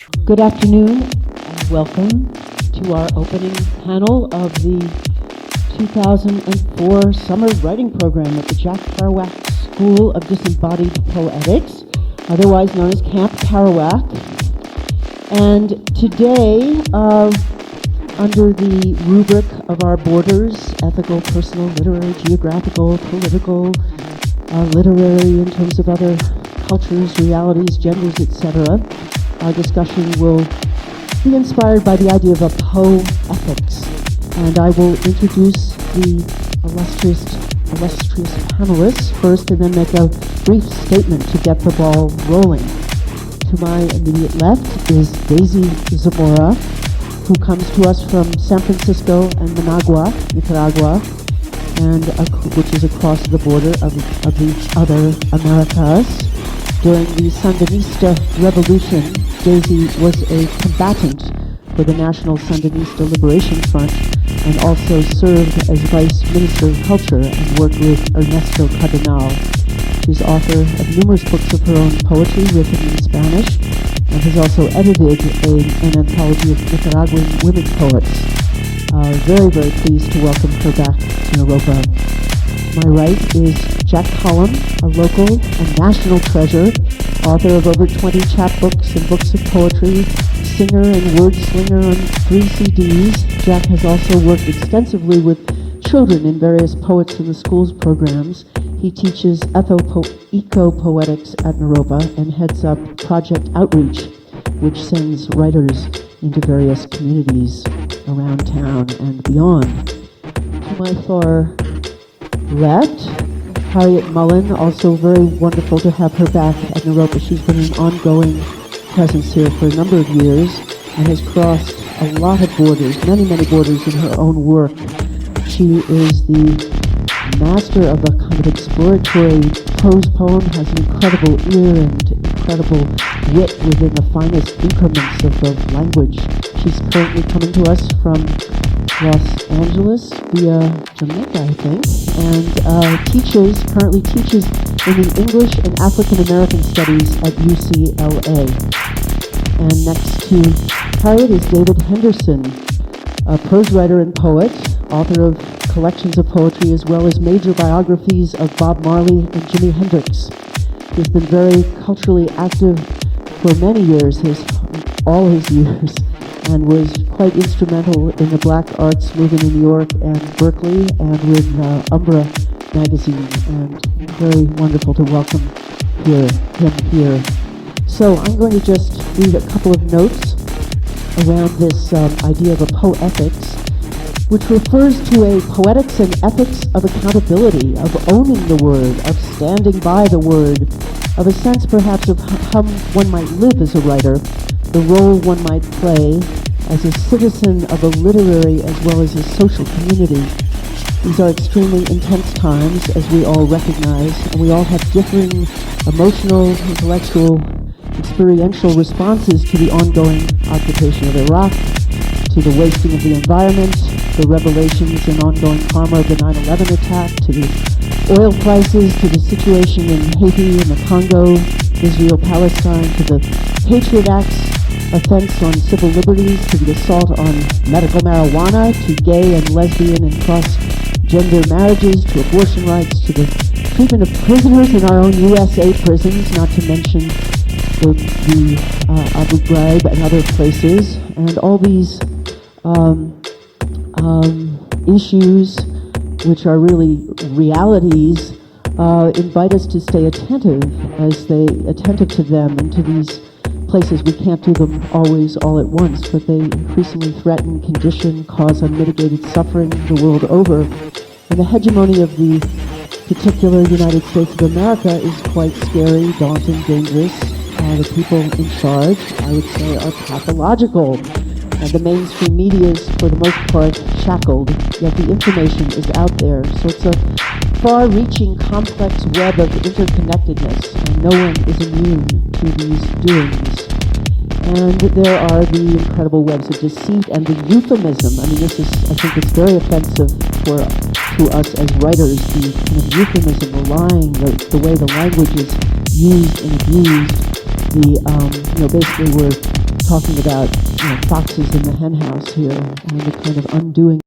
Good afternoon and welcome to our opening panel of the 2004 Summer Writing Program at the Jack Kerouac School of Disembodied Poetics, otherwise known as Camp Kerouac. And today, under the rubric of our borders, ethical, personal, literary, geographical, political, literary in terms of other cultures, realities, genders, etc., our discussion will be inspired by the idea of a poetics. And I will introduce the illustrious panelists first and then make a brief statement to get the ball rolling. To my immediate left is Daisy Zamora, who comes to us from San Francisco and Managua, Nicaragua, and which is across the border of the other Americas. During the Sandinista Revolution, Daisy was a combatant for the National Sandinista Liberation Front and also served as Vice Minister of Culture and worked with Ernesto Cardenal. She's author of numerous books of her own poetry written in Spanish and has also edited an anthology of Nicaraguan women poets. Very, very pleased to welcome her back to Europa. To my right is Jack Collum, a local and national treasure, author of over 20 chapbooks and books of poetry, singer and word slinger on 3 CDs. Jack has also worked extensively with children in various Poets in the Schools programs. He teaches eco-poetics at Naropa and heads up Project Outreach, which sends writers into various communities around town and beyond. To my far left, Harriet Mullen, also very wonderful to have her back at Naropa. She's been an ongoing presence here for a number of years and has crossed a lot of borders, many, many borders in her own work. She is the master of a kind of exploratory prose poem, has an incredible ear and incredible wit within the finest increments of the language. She's currently coming to us from Los Angeles via Jamaica, I think, and currently teaches in the English and African American Studies at UCLA. And next to Harriet is David Henderson, a prose writer and poet, author of collections of poetry as well as major biographies of Bob Marley and Jimi Hendrix. He's been very culturally active for many years, all his years, and was quite instrumental in the black arts movement in New York and Berkeley and with Umbra magazine, and very wonderful to welcome him here. So I'm going to just read a couple of notes around this idea of a poetics, which refers to a poetics and ethics of accountability, of owning the word, of standing by the word, of a sense perhaps of how one might live as a writer, the role one might play as a citizen of a literary as well as a social community. These are extremely intense times, as we all recognize, and we all have differing emotional, intellectual, experiential responses to the ongoing occupation of Iraq, to the wasting of the environment, the revelations and ongoing karma of the 9/11 attack, to the oil prices, to the situation in Haiti and the Congo, Israel, Palestine, to the Patriot Act's offense on civil liberties, to the assault on medical marijuana, to gay and lesbian and cross-gender marriages, to abortion rights, to the treatment of prisoners in our own USA prisons, not to mention the Abu Ghraib and other places, and all these issues, which are really realities, invite us to stay attentive to them and to these places. We can't do them always all at once, but they increasingly threaten, condition, cause unmitigated suffering the world over. And the hegemony of the particular United States of America is quite scary, daunting, dangerous. The people in charge, I would say, are pathological. And the mainstream media is, for the most part, shackled, yet the information is out there. So it's a far-reaching, complex web of interconnectedness, and no one is immune to these doings. And there are the incredible webs of deceit and the euphemism. I mean, this is, I think it's very offensive to us as writers, the kind of euphemism, the lying, the way the language is used and abused. Basically we're talking about foxes in the hen house here and the kind of undoing